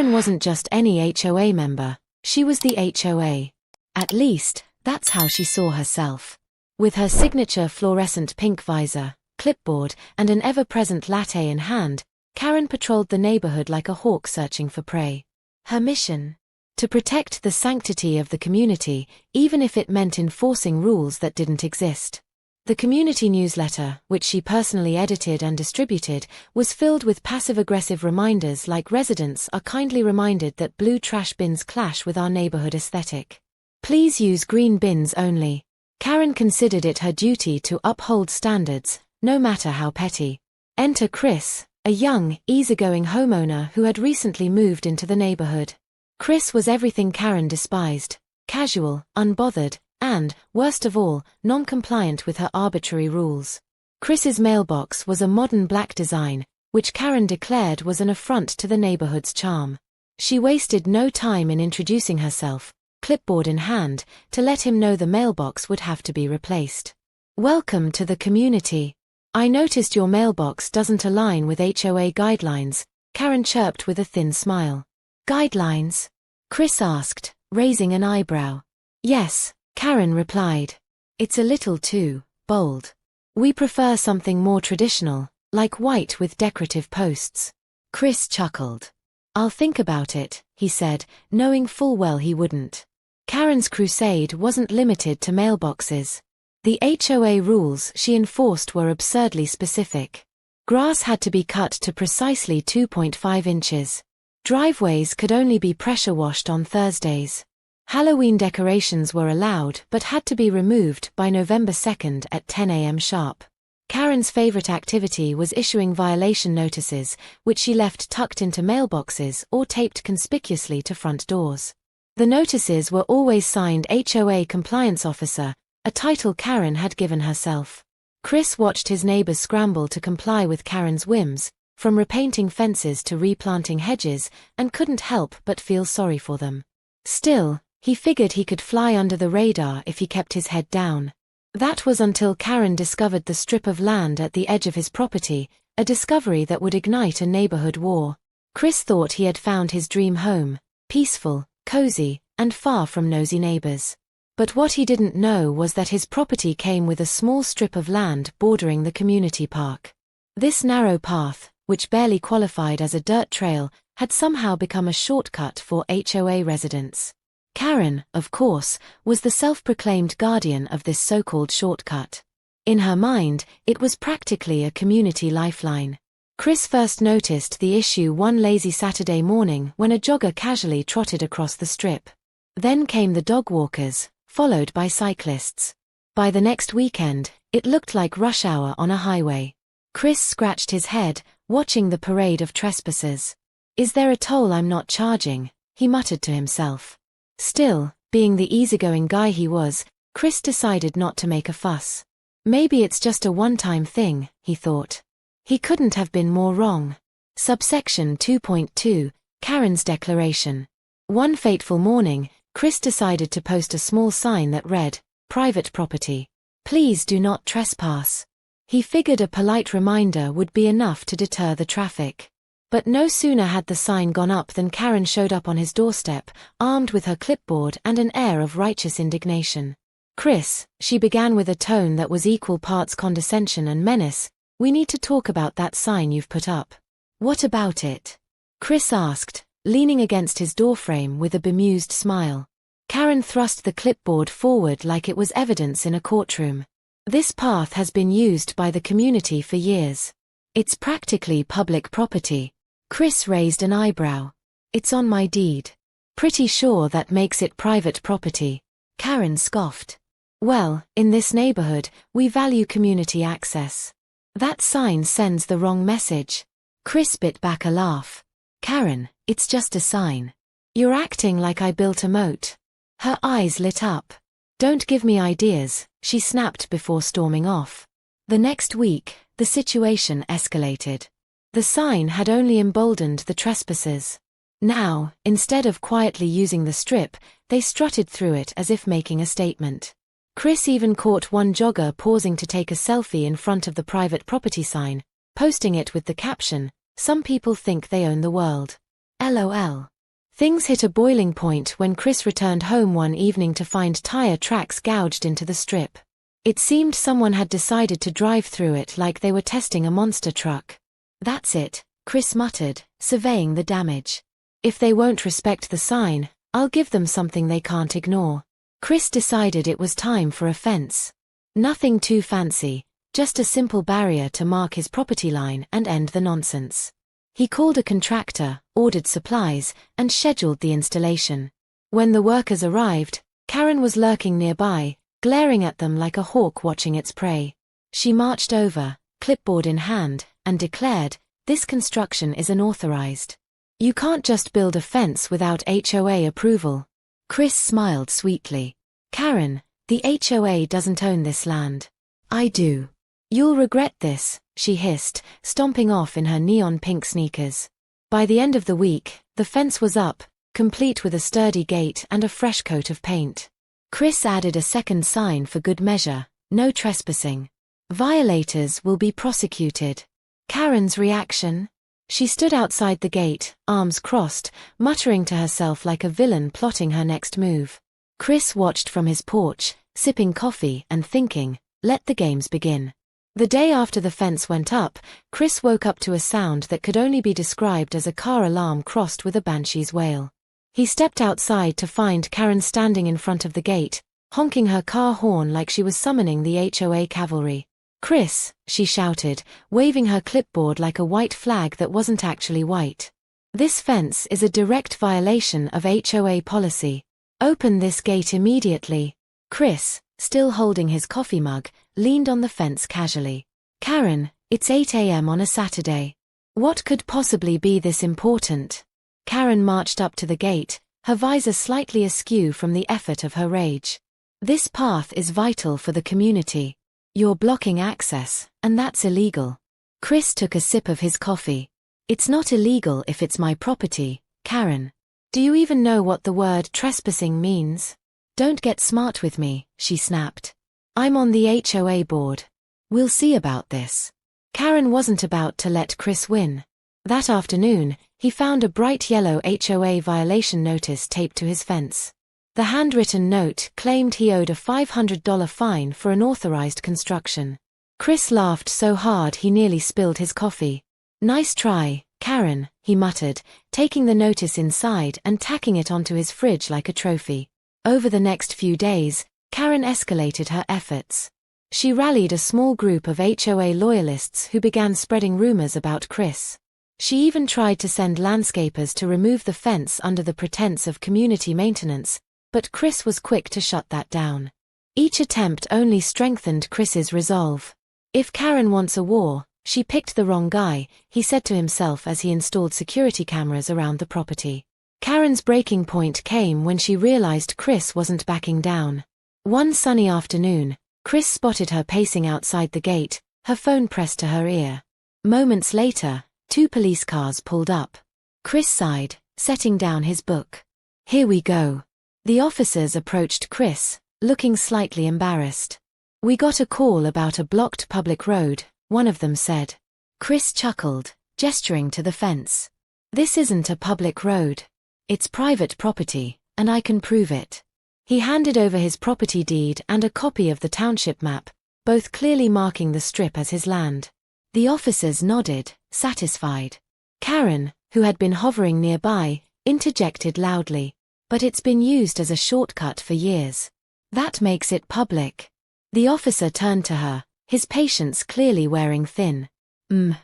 Karen wasn't just any HOA member, she was the HOA. At least, that's how she saw herself. With her signature fluorescent pink visor, clipboard, and an ever-present latte in hand, Karen patrolled the neighborhood like a hawk searching for prey. Her mission? To protect the sanctity of the community, even if it meant enforcing rules that didn't exist. The community newsletter, which she personally edited and distributed, was filled with passive-aggressive reminders like residents are kindly reminded that blue trash bins clash with our neighborhood aesthetic. Please use green bins only. Karen considered it her duty to uphold standards, no matter how petty. Enter Chris, a young, easygoing homeowner who had recently moved into the neighborhood. Chris was everything Karen despised: casual, unbothered, and, worst of all, non-compliant with her arbitrary rules. Chris's mailbox was a modern black design, which Karen declared was an affront to the neighborhood's charm. She wasted no time in introducing herself, clipboard in hand, to let him know the mailbox would have to be replaced. "Welcome to the community. I noticed your mailbox doesn't align with HOA guidelines," Karen chirped with a thin smile. "Guidelines?" Chris asked, raising an eyebrow. "Yes," Karen replied. "It's a little too bold. We prefer something more traditional, like white with decorative posts." Chris chuckled. "I'll think about it," he said, knowing full well he wouldn't. Karen's crusade wasn't limited to mailboxes. The HOA rules she enforced were absurdly specific. Grass had to be cut to precisely 2.5 inches. Driveways could only be pressure washed on Thursdays. Halloween decorations were allowed but had to be removed by November 2nd at 10 a.m. sharp. Karen's favorite activity was issuing violation notices, which she left tucked into mailboxes or taped conspicuously to front doors. The notices were always signed HOA Compliance Officer, a title Karen had given herself. Chris watched his neighbors scramble to comply with Karen's whims, from repainting fences to replanting hedges, and couldn't help but feel sorry for them. Still, he figured he could fly under the radar if he kept his head down. That was until Karen discovered the strip of land at the edge of his property, a discovery that would ignite a neighborhood war. Chris thought he had found his dream home, peaceful, cozy, and far from nosy neighbors. But what he didn't know was that his property came with a small strip of land bordering the community park. This narrow path, which barely qualified as a dirt trail, had somehow become a shortcut for HOA residents. Karen, of course, was the self-proclaimed guardian of this so-called shortcut. In her mind, it was practically a community lifeline. Chris first noticed the issue one lazy Saturday morning when a jogger casually trotted across the strip. Then came the dog walkers, followed by cyclists. By the next weekend, it looked like rush hour on a highway. Chris scratched his head, watching the parade of trespassers. "Is there a toll I'm not charging?" he muttered to himself. Still, being the easygoing guy he was, Chris decided not to make a fuss. Maybe it's just a one-time thing, he thought. He couldn't have been more wrong. Subsection 2.2, Karen's Declaration. One fateful morning, Chris decided to post a small sign that read, "Private property. Please do not trespass." He figured a polite reminder would be enough to deter the traffic. But no sooner had the sign gone up than Karen showed up on his doorstep, armed with her clipboard and an air of righteous indignation. "Chris," she began with a tone that was equal parts condescension and menace, "we need to talk about that sign you've put up." "What about it?" Chris asked, leaning against his doorframe with a bemused smile. Karen thrust the clipboard forward like it was evidence in a courtroom. "This path has been used by the community for years. It's practically public property." Chris raised an eyebrow. "It's on my deed." "Pretty sure that makes it private property." Karen scoffed. "Well, in this neighborhood, we value community access." "That sign sends the wrong message." Chris bit back a laugh. "Karen, it's just a sign. You're acting like I built a moat." Her eyes lit up. "Don't give me ideas," she snapped before storming off. The next week, the situation escalated. The sign had only emboldened the trespassers. Now, instead of quietly using the strip, they strutted through it as if making a statement. Chris even caught one jogger pausing to take a selfie in front of the private property sign, posting it with the caption, "Some people think they own the world." LOL. Things hit a boiling point when Chris returned home one evening to find tire tracks gouged into the strip. It seemed someone had decided to drive through it like they were testing a monster truck. "That's it," Chris muttered, surveying the damage. "If they won't respect the sign, I'll give them something they can't ignore." Chris decided it was time for a fence. Nothing too fancy, just a simple barrier to mark his property line and end the nonsense. He called a contractor, ordered supplies, and scheduled the installation. When the workers arrived, Karen was lurking nearby, glaring at them like a hawk watching its prey. She marched over, clipboard in hand, and declared, "This construction is unauthorized. You can't just build a fence without HOA approval." Chris smiled sweetly. "Karen, the HOA doesn't own this land. I do. You'll regret this," she hissed, stomping off in her neon pink sneakers. By the end of the week, the fence was up, complete with a sturdy gate and a fresh coat of paint. Chris added a second sign for good measure: "No trespassing. Violators will be prosecuted." Karen's reaction? She stood outside the gate, arms crossed, muttering to herself like a villain plotting her next move. Chris watched from his porch, sipping coffee and thinking, let the games begin. The day after the fence went up, Chris woke up to a sound that could only be described as a car alarm crossed with a banshee's wail. He stepped outside to find Karen standing in front of the gate, honking her car horn like she was summoning the HOA cavalry. "Chris," she shouted, waving her clipboard like a white flag that wasn't actually white. "This fence is a direct violation of HOA policy. Open this gate immediately." Chris, still holding his coffee mug, leaned on the fence casually. "Karen, it's 8 a.m. on a Saturday. What could possibly be this important?" Karen marched up to the gate, her visor slightly askew from the effort of her rage. "This path is vital for the community. You're blocking access, and that's illegal." Chris took a sip of his coffee. "It's not illegal if it's my property, Karen. Do you even know what the word trespassing means?" "Don't get smart with me," she snapped. "I'm on the HOA board. We'll see about this." Karen wasn't about to let Chris win. That afternoon, he found a bright yellow HOA violation notice taped to his fence. The handwritten note claimed he owed a $500 fine for unauthorized construction. Chris laughed so hard he nearly spilled his coffee. "Nice try, Karen," he muttered, taking the notice inside and tacking it onto his fridge like a trophy. Over the next few days, Karen escalated her efforts. She rallied a small group of HOA loyalists who began spreading rumors about Chris. She even tried to send landscapers to remove the fence under the pretense of community maintenance, but Chris was quick to shut that down. Each attempt only strengthened Chris's resolve. "If Karen wants a war, she picked the wrong guy," he said to himself as he installed security cameras around the property. Karen's breaking point came when she realized Chris wasn't backing down. One sunny afternoon, Chris spotted her pacing outside the gate, her phone pressed to her ear. Moments later, 2 police cars pulled up. Chris sighed, setting down his book. "Here we go." The officers approached Chris, looking slightly embarrassed. "We got a call about a blocked public road," one of them said. Chris chuckled, gesturing to the fence. "This isn't a public road. It's private property, and I can prove it." He handed over his property deed and a copy of the township map, both clearly marking the strip as his land. The officers nodded, satisfied. Karen, who had been hovering nearby, interjected loudly. "But it's been used as a shortcut for years. That makes it public." The officer turned to her, his patience clearly wearing thin.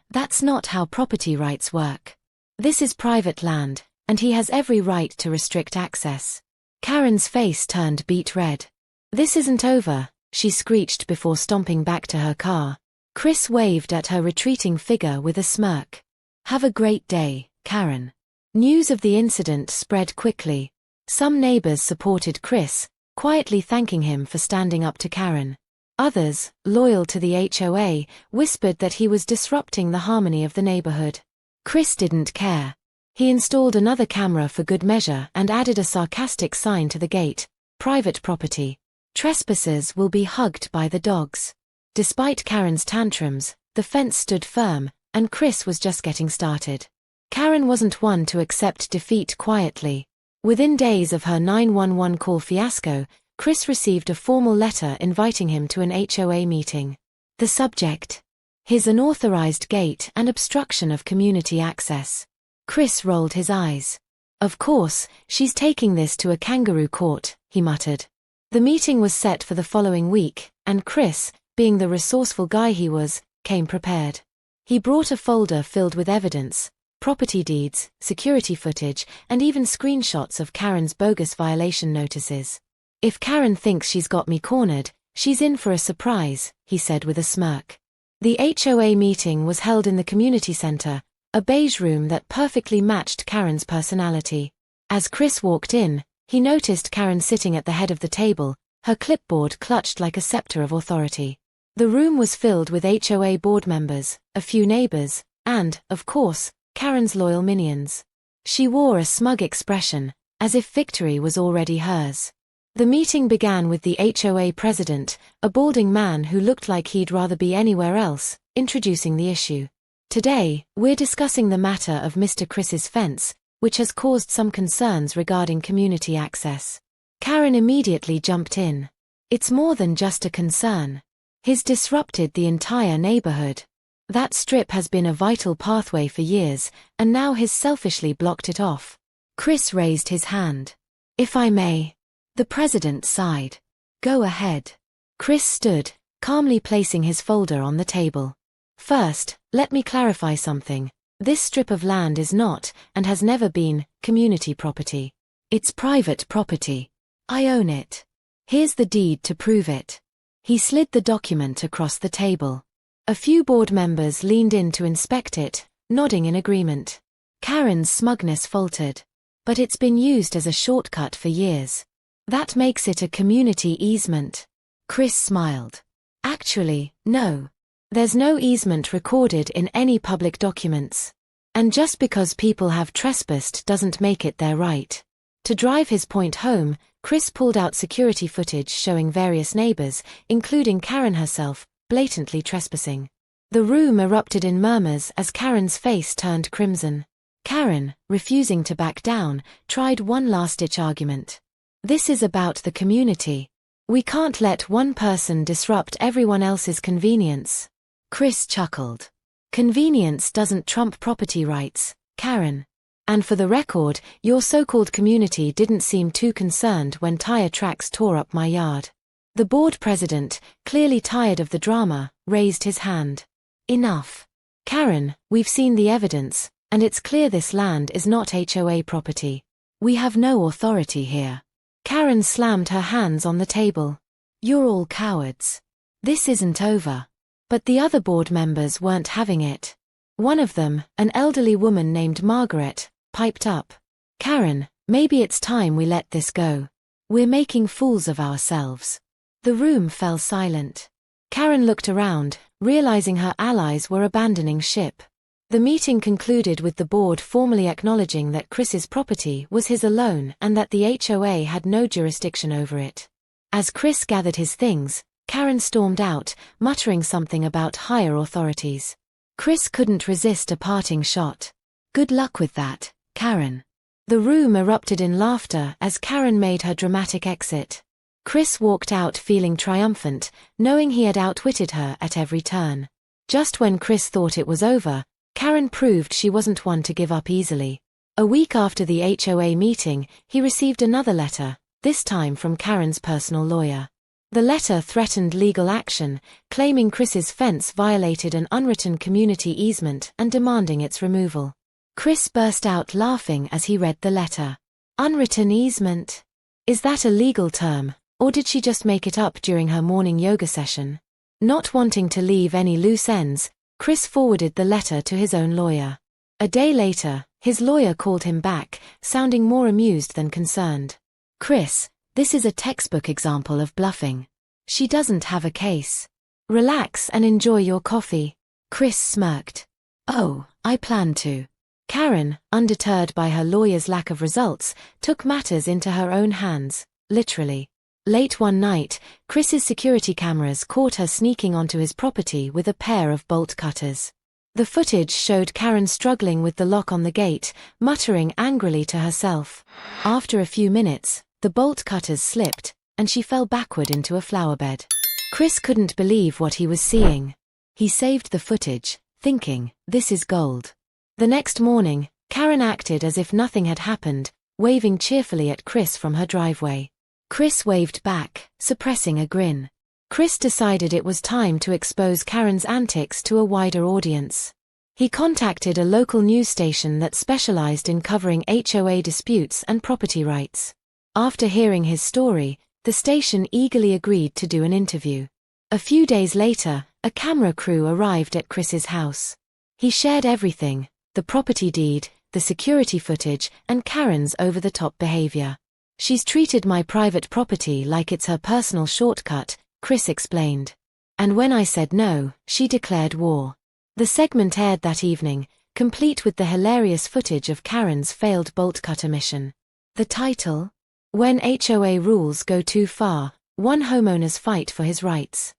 That's not how property rights work. This is private land, and he has every right to restrict access." Karen's face turned beet red. "This isn't over," she screeched before stomping back to her car. Chris waved at her retreating figure with a smirk. "Have a great day, Karen." News of the incident spread quickly. Some neighbors supported Chris, quietly thanking him for standing up to Karen. Others, loyal to the HOA, whispered that he was disrupting the harmony of the neighborhood. Chris didn't care. He installed another camera for good measure and added a sarcastic sign to the gate: "Private property. Trespassers will be hugged by the dogs." Despite Karen's tantrums, the fence stood firm, and Chris was just getting started. Karen wasn't one to accept defeat quietly. Within days of her 911 call fiasco, Chris received a formal letter inviting him to an HOA meeting. The subject: his unauthorized gate and obstruction of community access. Chris rolled his eyes. Of course, she's taking this to a kangaroo court, he muttered. The meeting was set for the following week, and Chris, being the resourceful guy he was, came prepared. He brought a folder filled with evidence: property deeds, security footage, and even screenshots of Karen's bogus violation notices. If Karen thinks she's got me cornered, she's in for a surprise, he said with a smirk. The HOA meeting was held in the community center, a beige room that perfectly matched Karen's personality. As Chris walked in, he noticed Karen sitting at the head of the table, her clipboard clutched like a scepter of authority. The room was filled with HOA board members, a few neighbors, and, of course, Karen's loyal minions. She wore a smug expression, as if victory was already hers. The meeting began with the HOA president, a balding man who looked like he'd rather be anywhere else, introducing the issue. Today, we're discussing the matter of Mr. Chris's fence, which has caused some concerns regarding community access. Karen immediately jumped in. It's more than just a concern. He's disrupted the entire neighborhood. That strip has been a vital pathway for years, and now he's selfishly blocked it off. Chris raised his hand. If I may. The president sighed. Go ahead. Chris stood, calmly placing his folder on the table. First, let me clarify something. This strip of land is not, and has never been, community property. It's private property. I own it. Here's the deed to prove it. He slid the document across the table. A few board members leaned in to inspect it, nodding in agreement. Karen's smugness faltered. But it's been used as a shortcut for years. That makes it a community easement. Chris smiled. Actually, no. There's no easement recorded in any public documents. And just because people have trespassed doesn't make it their right. To drive his point home, Chris pulled out security footage showing various neighbors, including Karen herself, blatantly trespassing. The room erupted in murmurs as Karen's face turned crimson. Karen, refusing to back down, tried one last-ditch argument. This is about the community. We can't let one person disrupt everyone else's convenience. Chris chuckled. Convenience doesn't trump property rights, Karen. And for the record, your so-called community didn't seem too concerned when tire tracks tore up my yard. The board president, clearly tired of the drama, raised his hand. Enough. Karen, we've seen the evidence, and it's clear this land is not HOA property. We have no authority here. Karen slammed her hands on the table. You're all cowards. This isn't over. But the other board members weren't having it. One of them, an elderly woman named Margaret, piped up. Karen, maybe it's time we let this go. We're making fools of ourselves. The room fell silent. Karen looked around, realizing her allies were abandoning ship. The meeting concluded with the board formally acknowledging that Chris's property was his alone and that the HOA had no jurisdiction over it. As Chris gathered his things, Karen stormed out, muttering something about higher authorities. Chris couldn't resist a parting shot. Good luck with that, Karen. The room erupted in laughter as Karen made her dramatic exit. Chris walked out feeling triumphant, knowing he had outwitted her at every turn. Just when Chris thought it was over, Karen proved she wasn't one to give up easily. A week after the HOA meeting, he received another letter, this time from Karen's personal lawyer. The letter threatened legal action, claiming Chris's fence violated an unwritten community easement and demanding its removal. Chris burst out laughing as he read the letter. Unwritten easement? Is that a legal term, or did she just make it up during her morning yoga session? Not wanting to leave any loose ends, Chris forwarded the letter to his own lawyer. A day later, his lawyer called him back, sounding more amused than concerned. Chris, this is a textbook example of bluffing. She doesn't have a case. Relax and enjoy your coffee. Chris smirked. Oh, I plan to. Karen, undeterred by her lawyer's lack of results, took matters into her own hands, literally. Late one night, Chris's security cameras caught her sneaking onto his property with a pair of bolt cutters. The footage showed Karen struggling with the lock on the gate, muttering angrily to herself. After a few minutes, the bolt cutters slipped, and she fell backward into a flower bed. Chris couldn't believe what he was seeing. He saved the footage, thinking, "This is gold." The next morning, Karen acted as if nothing had happened, waving cheerfully at Chris from her driveway. Chris waved back, suppressing a grin. Chris decided it was time to expose Karen's antics to a wider audience. He contacted a local news station that specialized in covering HOA disputes and property rights. After hearing his story, the station eagerly agreed to do an interview. A few days later, a camera crew arrived at Chris's house. He shared everything: the property deed, the security footage, and Karen's over-the-top behavior. "She's treated my private property like it's her personal shortcut," Chris explained. "And when I said no, she declared war." The segment aired that evening, complete with the hilarious footage of Karen's failed bolt cutter mission. The title? When HOA Rules Go Too Far, One Homeowner's Fight for His Rights.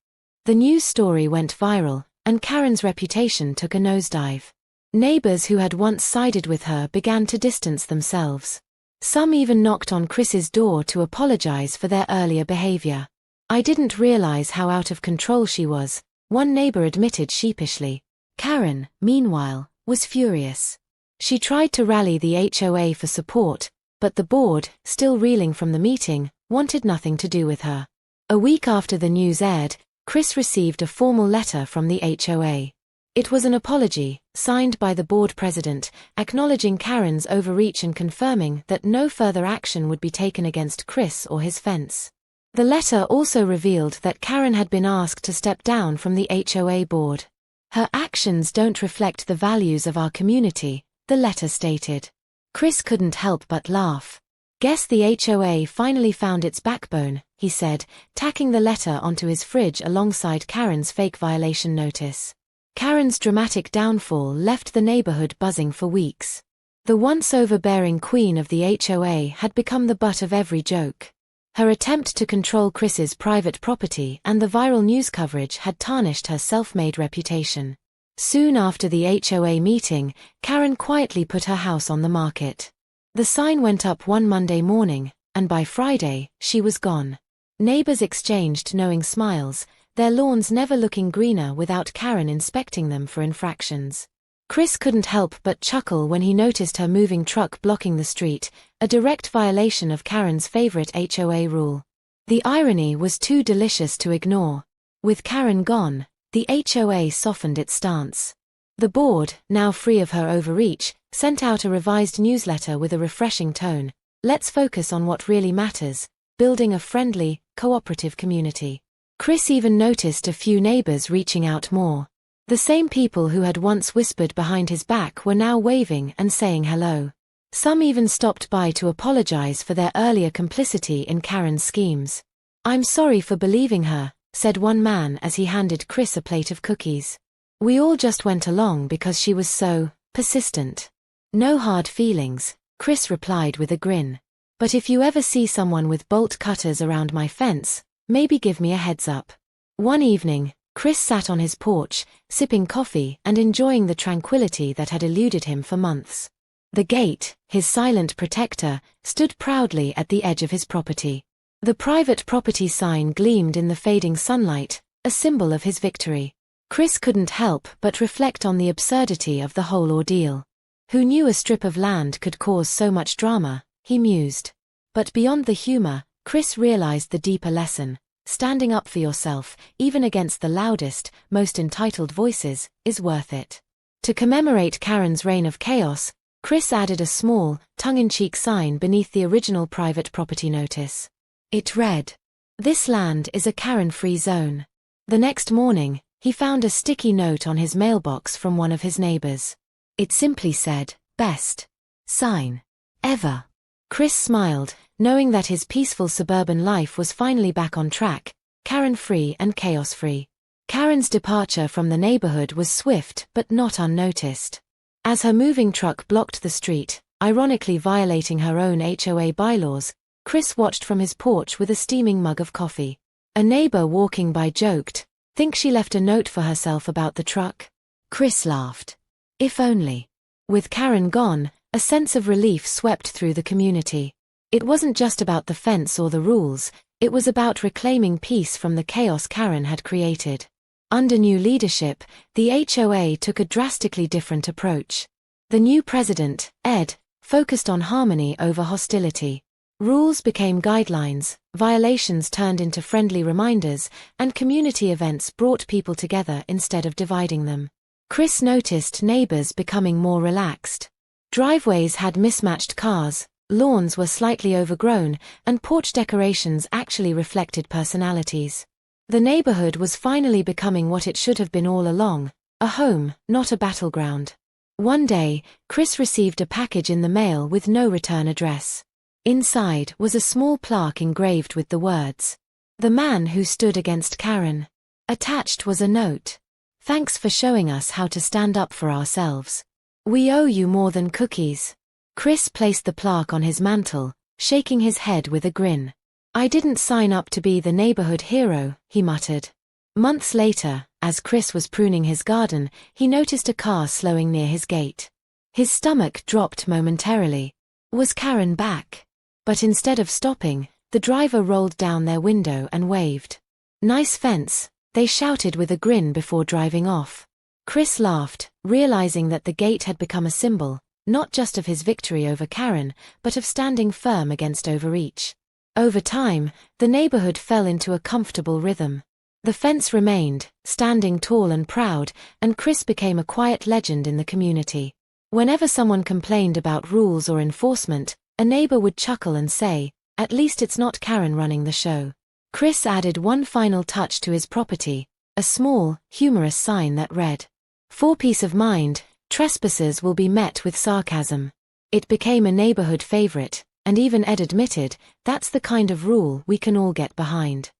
The news story went viral, and Karen's reputation took a nosedive. Neighbors who had once sided with her began to distance themselves. Some even knocked on Chris's door to apologize for their earlier behavior. "I didn't realize how out of control she was," one neighbor admitted sheepishly. Karen, meanwhile, was furious. She tried to rally the HOA for support, but the board, still reeling from the meeting, wanted nothing to do with her. A week after the news aired, Chris received a formal letter from the HOA. It was an apology, signed by the board president, acknowledging Karen's overreach and confirming that no further action would be taken against Chris or his fence. The letter also revealed that Karen had been asked to step down from the HOA board. "Her actions don't reflect the values of our community," the letter stated. Chris couldn't help but laugh. "Guess the HOA finally found its backbone," he said, tacking the letter onto his fridge alongside Karen's fake violation notice. Karen's dramatic downfall left the neighborhood buzzing for weeks. The once overbearing queen of the HOA had become the butt of every joke. Her attempt to control Chris's private property and the viral news coverage had tarnished her self-made reputation. Soon after the HOA meeting, Karen quietly put her house on the market. The sign went up one Monday morning, and by Friday, she was gone. Neighbors exchanged knowing smiles, their lawns never looking greener without Karen inspecting them for infractions. Chris couldn't help but chuckle when he noticed her moving truck blocking the street, a direct violation of Karen's favorite HOA rule. The irony was too delicious to ignore. With Karen gone, the HOA softened its stance. The board, now free of her overreach, sent out a revised newsletter with a refreshing tone: "Let's focus on what really matters, building a friendly, cooperative community." Chris even noticed a few neighbors reaching out more. The same people who had once whispered behind his back were now waving and saying hello. Some even stopped by to apologize for their earlier complicity in Karen's schemes. "I'm sorry for believing her," said one man as he handed Chris a plate of cookies. "We all just went along because she was so persistent." "No hard feelings," Chris replied with a grin. "But if you ever see someone with bolt cutters around my fence, maybe give me a heads up." One evening, Chris sat on his porch, sipping coffee and enjoying the tranquility that had eluded him for months. The gate, his silent protector, stood proudly at the edge of his property. The private property sign gleamed in the fading sunlight, a symbol of his victory. Chris couldn't help but reflect on the absurdity of the whole ordeal. Who knew a strip of land could cause so much drama, he mused. But beyond the humor, Chris realized the deeper lesson. Standing up for yourself, even against the loudest, most entitled voices, is worth it. To commemorate Karen's reign of chaos, Chris added a small, tongue-in-cheek sign beneath the original private property notice. It read, "This land is a Karen-free zone." The next morning, he found a sticky note on his mailbox from one of his neighbors. It simply said, "Best sign ever." Chris smiled, knowing that his peaceful suburban life was finally back on track, Karen-free and chaos-free. Karen's departure from the neighborhood was swift but not unnoticed. As her moving truck blocked the street, ironically violating her own HOA bylaws, Chris watched from his porch with a steaming mug of coffee. A neighbor walking by joked, "Think she left a note for herself about the truck?" Chris laughed. If only. With Karen gone, a sense of relief swept through the community. It wasn't just about the fence or the rules, it was about reclaiming peace from the chaos Karen had created. Under new leadership, the HOA took a drastically different approach. The new president, Ed, focused on harmony over hostility. Rules became guidelines, violations turned into friendly reminders, and community events brought people together instead of dividing them. Chris noticed neighbors becoming more relaxed. Driveways had mismatched cars, lawns were slightly overgrown, and porch decorations actually reflected personalities. The neighborhood was finally becoming what it should have been all along, a home, not a battleground. One day, Chris received a package in the mail with no return address. Inside was a small plaque engraved with the words, "The man who stood against Karen." Attached was a note. "Thanks for showing us how to stand up for ourselves. We owe you more than cookies." Chris placed the plaque on his mantle, shaking his head with a grin. "I didn't sign up to be the neighborhood hero," he muttered. Months later, as Chris was pruning his garden, he noticed a car slowing near his gate. His stomach dropped momentarily. Was Karen back? But instead of stopping, the driver rolled down their window and waved. "Nice fence," they shouted with a grin before driving off. Chris laughed, realizing that the gate had become a symbol, not just of his victory over Karen, but of standing firm against overreach. Over time, the neighborhood fell into a comfortable rhythm. The fence remained, standing tall and proud, and Chris became a quiet legend in the community. Whenever someone complained about rules or enforcement, a neighbor would chuckle and say, "At least it's not Karen running the show." Chris added one final touch to his property, a small, humorous sign that read, "For peace of mind, trespassers will be met with sarcasm." It became a neighborhood favorite, and even Ed admitted, that's the kind of rule we can all get behind.